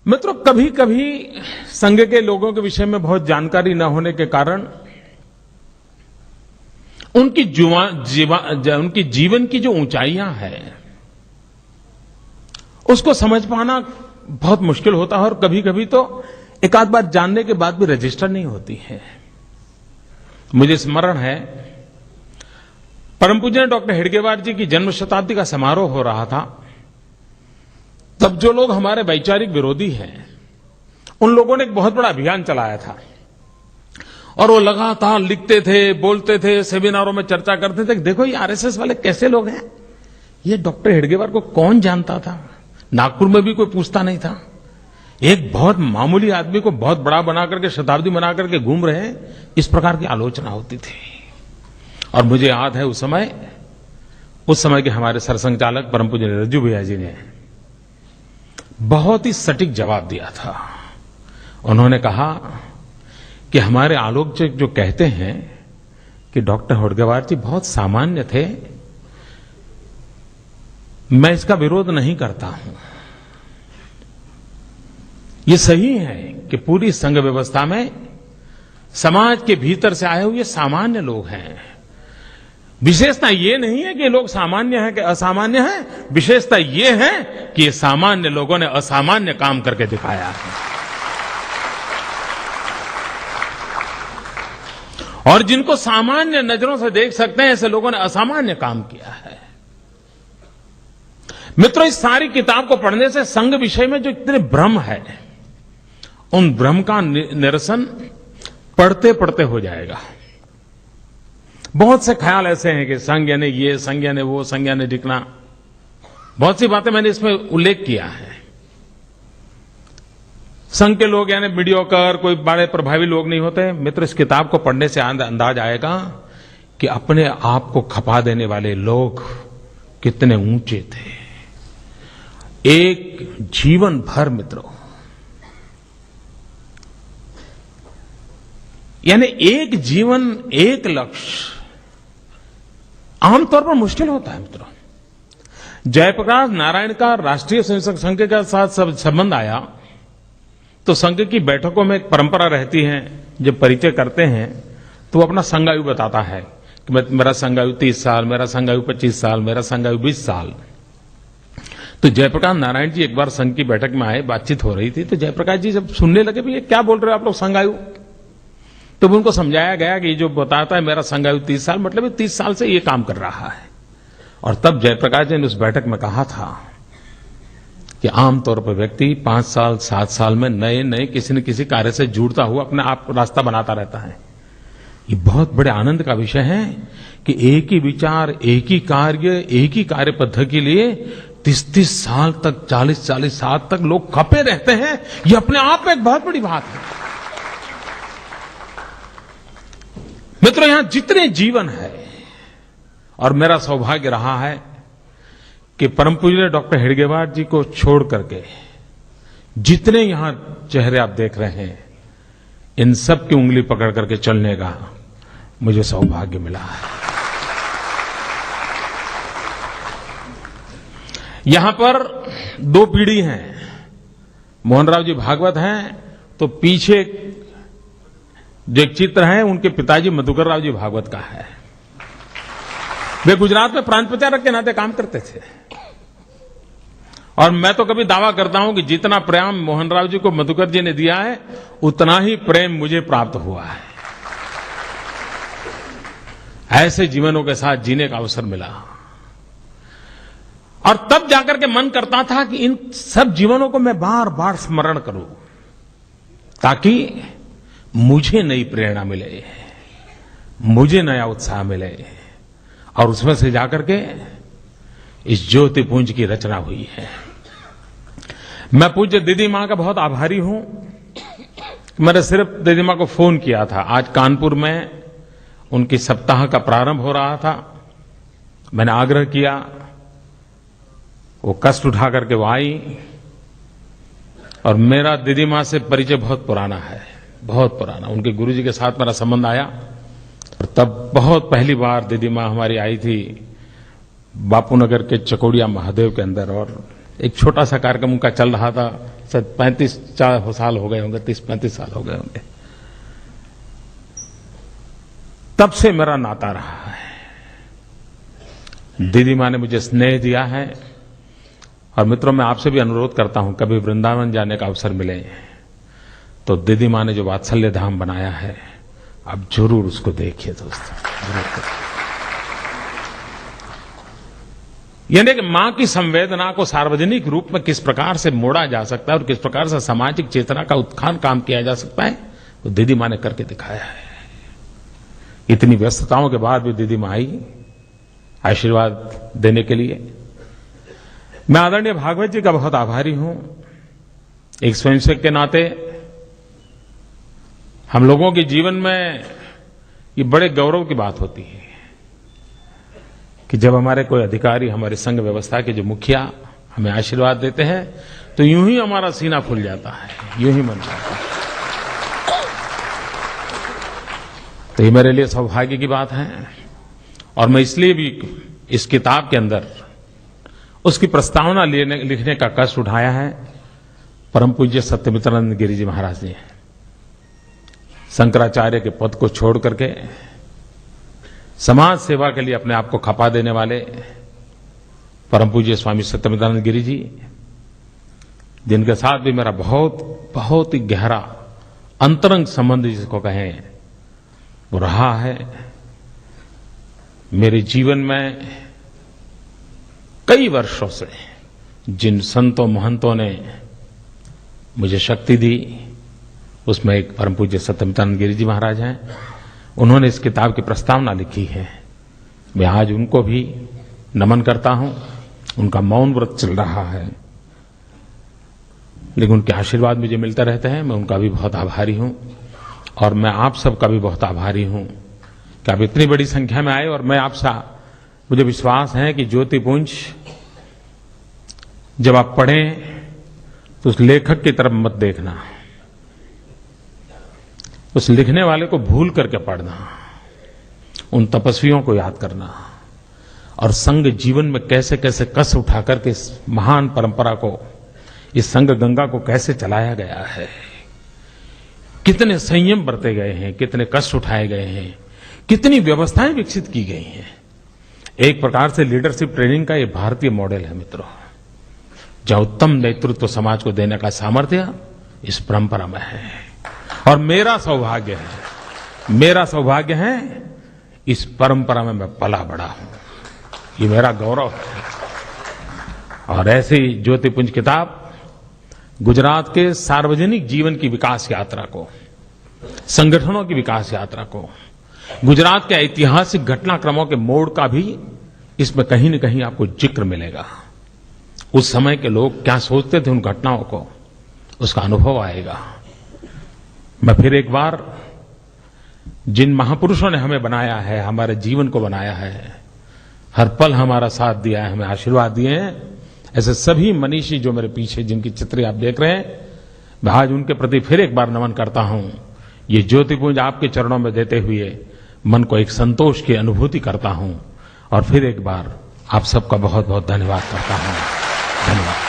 मित्रों, कभी कभी संघ के लोगों के विषय में बहुत जानकारी न होने के कारण उनकी जीवन की जो ऊंचाइयां हैं उसको समझ पाना बहुत मुश्किल होता है और कभी कभी तो एक आध बार जानने के बाद भी रजिस्टर नहीं होती है। मुझे स्मरण है, परम पूज्य डॉक्टर हेडगेवार जी की जन्म शताब्दी का समारोह हो रहा था। तब जो लोग हमारे वैचारिक विरोधी हैं, उन लोगों ने एक बहुत बड़ा अभियान चलाया था और वो लगातार लिखते थे, बोलते थे, सेमिनारों में चर्चा करते थे। देखो ये आरएसएस वाले कैसे लोग हैं, ये डॉक्टर हेडगेवार को कौन जानता था, नागपुर में भी कोई पूछता नहीं था। एक बहुत मामूली आदमी को बहुत बड़ा बना करके, शताब्दी बना करके घूम रहे हैं, इस प्रकार की आलोचना होती थी। और मुझे याद है उस समय के हमारे सरसंघचालक परम पूज्य रज्जू भैया जी ने बहुत ही सटीक जवाब दिया था। उन्होंने कहा कि हमारे आलोचक जो कहते हैं कि डॉक्टर हेडगेवार जी बहुत सामान्य थे, मैं इसका विरोध नहीं करता हूं। ये सही है कि पूरी संघ व्यवस्था में समाज के भीतर से आए हुए सामान्य लोग हैं। विशेषता ये नहीं है कि लोग सामान्य हैं कि असामान्य हैं, विशेषता ये है कि ये सामान्य लोगों ने असामान्य काम करके दिखाया है। और जिनको सामान्य नजरों से देख सकते हैं, ऐसे लोगों ने असामान्य काम किया है। मित्रों, इस सारी किताब को पढ़ने से संघ विषय में जो इतने भ्रम है, उन भ्रम का निरसन पढ़ते पढ़ते हो जाएगा। बहुत से ख्याल ऐसे हैं कि संघ यानी ये, संघ यानी वो, संघ यानी दिखना। बहुत सी बातें मैंने इसमें उल्लेख किया है। संघ के लोग यानी मीडियोकर, कोई बड़े प्रभावी लोग नहीं होते। मित्र, इस किताब को पढ़ने से अंदाज आएगा कि अपने आप को खपा देने वाले लोग कितने ऊंचे थे। एक जीवन भर मित्रों, यानी एक जीवन, एक लक्ष्य आमतौर पर मुश्किल होता है। मित्रों, जयप्रकाश नारायण का राष्ट्रीय स्वयंसेवक संघ के साथ संबंध आया तो संघ की बैठकों में एक परंपरा रहती है, जब परिचय करते हैं तो वो अपना संघायु बताता है कि मेरा संघायु 30 साल, मेरा संघायु 25 साल, मेरा संघायु 20 साल। तो जयप्रकाश नारायण जी एक बार संघ की बैठक में आए, बातचीत हो रही थी, तो जयप्रकाश जी जब सुनने लगे, भैया क्या बोल रहे हो आप लोग संघायु, तो उनको समझाया गया कि ये जो बताता है मेरा संघायु 30 साल, मतलब ये 30 साल से ये काम कर रहा है। और तब जयप्रकाश जी ने उस बैठक में कहा था कि आमतौर पर व्यक्ति 5 साल 7 साल में नए नए किसी न किसी कार्य से जुड़ता हुआ अपने आप रास्ता बनाता रहता है। ये बहुत बड़े आनंद का विषय है कि एक ही विचार, एक ही कार्य, एक ही कार्य पद्धति के लिए 30-30 साल तक, 40-40 साल तक लोग खपे रहते हैं। ये अपने आप में एक बहुत बड़ी बात है। मित्रों, यहां जितने जीवन है, और मेरा सौभाग्य रहा है कि परम पूज्य डॉक्टर हेडगेवार जी को छोड़ करके जितने यहां चेहरे आप देख रहे हैं, इन सब की उंगली पकड़ करके चलने का मुझे सौभाग्य मिला है। यहां पर 2 पीढ़ी हैं। मोहनराव जी भागवत हैं, तो पीछे जो एक चित्र है उनके पिताजी मधुकर राव जी भागवत का है। वे गुजरात में प्रांत प्रचारक के नाते काम करते थे। और मैं तो कभी दावा करता हूं कि जितना प्रेम मोहनराव जी को मधुकर जी ने दिया है, उतना ही प्रेम मुझे प्राप्त हुआ है। ऐसे जीवनों के साथ जीने का अवसर मिला, और तब जाकर के मन करता था कि इन सब जीवनों को मैं बार बार स्मरण करूं, ताकि मुझे नई प्रेरणा मिले, मुझे नया उत्साह मिले, और उसमें से जाकर के इस ज्योतिपुंज की रचना हुई है। मैं पूज्य दीदी मां का बहुत आभारी हूं। मैंने सिर्फ दीदी मां को फोन किया था। आज कानपुर में उनकी सप्ताह का प्रारंभ हो रहा था। मैंने आग्रह किया, वो कष्ट उठा करके वो आई, और मेरा दीदी मां से परिचय बहुत पुराना है, बहुत पुराना। उनके गुरुजी के साथ मेरा संबंध आया, और तब बहुत पहली बार दीदी मां हमारी आई थी बापूनगर के चकोड़िया महादेव के अंदर, और एक छोटा सा कार्यक्रम उनका चल रहा था, शायद 35 साल हो गए होंगे, 30-35 साल हो गए होंगे। तब से मेरा नाता रहा है। दीदी माँ ने मुझे स्नेह दिया है। और मित्रों, मैं आपसे भी अनुरोध करता हूं, कभी वृंदावन जाने का अवसर मिले तो दीदी माँ ने जो वात्सल्य धाम बनाया है, आप जरूर उसको देखिए दोस्तों, जरूर। यानी कि मां की संवेदना को सार्वजनिक रूप में किस प्रकार से मोड़ा जा सकता है और किस प्रकार से सामाजिक चेतना का उत्थान काम किया जा सकता है, वो दीदी मां ने करके दिखाया है। इतनी व्यस्तताओं के बाद भी दीदी मां आई आशीर्वाद देने के लिए। मैं आदरणीय भागवत जी का बहुत आभारी हूं। एक स्वयंसेवक के नाते हम लोगों के जीवन में ये बड़े गौरव की बात होती है कि जब हमारे कोई अधिकारी, हमारे संघ व्यवस्था के जो मुखिया हमें आशीर्वाद देते हैं तो यूं ही हमारा सीना फूल जाता है, यूं ही मन जाता है। तो ये मेरे लिए सौभाग्य की बात है। और मैं इसलिए भी इस किताब के अंदर उसकी प्रस्तावना लिखने का कष्ट उठाया है। परम पूज्य सत्यमित्रानंद गिरि जी महाराज जी शंकराचार्य के पद को छोड़ करके समाज सेवा के लिए अपने आप को खपा देने वाले परम पूज्य स्वामी सत्यमित्रानंद गिरि जी, जिनके साथ भी मेरा बहुत ही गहरा अंतरंग संबंध जिसको कहें वो रहा है। मेरे जीवन में कई वर्षों से जिन संतों महंतों ने मुझे शक्ति दी, उसमें एक परम पूज्य सत्यमित्रानंद गिरि जी महाराज हैं। उन्होंने इस किताब की प्रस्तावना लिखी है। मैं आज उनको भी नमन करता हूं। उनका मौन व्रत चल रहा है, लेकिन उनके आशीर्वाद मुझे मिलते रहते हैं। मैं उनका भी बहुत आभारी हूं और मैं आप सबका भी बहुत आभारी हूं कि आप इतनी बड़ी संख्या में आए। और मैं आपसे, मुझे विश्वास है कि ज्योतिपुंज जब आप पढ़ें तो उस लेखक की तरफ मत देखना, उस लिखने वाले को भूल करके पढ़ना, उन तपस्वियों को याद करना और संघ जीवन में कैसे कैसे कस उठा करके इस महान परंपरा को, इस संघ गंगा को कैसे चलाया गया है, कितने संयम बरते गए हैं, कितने कष्ट उठाए गए हैं, कितनी व्यवस्थाएं विकसित की गई हैं। एक प्रकार से लीडरशिप ट्रेनिंग का ये भारतीय मॉडल है मित्रों, जहां उत्तम नेतृत्व समाज को देने का सामर्थ्य इस परंपरा में है। और मेरा सौभाग्य है इस परंपरा में मैं पला बड़ा हूं, ये मेरा गौरव है। और ऐसी ज्योतिपुंज किताब गुजरात के सार्वजनिक जीवन की विकास यात्रा को, संगठनों की विकास यात्रा को, गुजरात के ऐतिहासिक घटनाक्रमों के मोड़ का भी इसमें कहीं न कहीं आपको जिक्र मिलेगा। उस समय के लोग क्या सोचते थे उन घटनाओं को, उसका अनुभव आएगा। मैं फिर एक बार जिन महापुरुषों ने हमें बनाया है, हमारे जीवन को बनाया है, हर पल हमारा साथ दिया है, हमें आशीर्वाद दिए हैं, ऐसे सभी मनीषी जो मेरे पीछे जिनकी चित्र आप देख रहे हैं, मैं आज उनके प्रति फिर एक बार नमन करता हूं। ये ज्योतिपुंज आपके चरणों में देते हुए मन को एक संतोष की अनुभूति करता हूं और फिर एक बार आप सबका बहुत बहुत धन्यवाद करता हूं। धन्यवाद।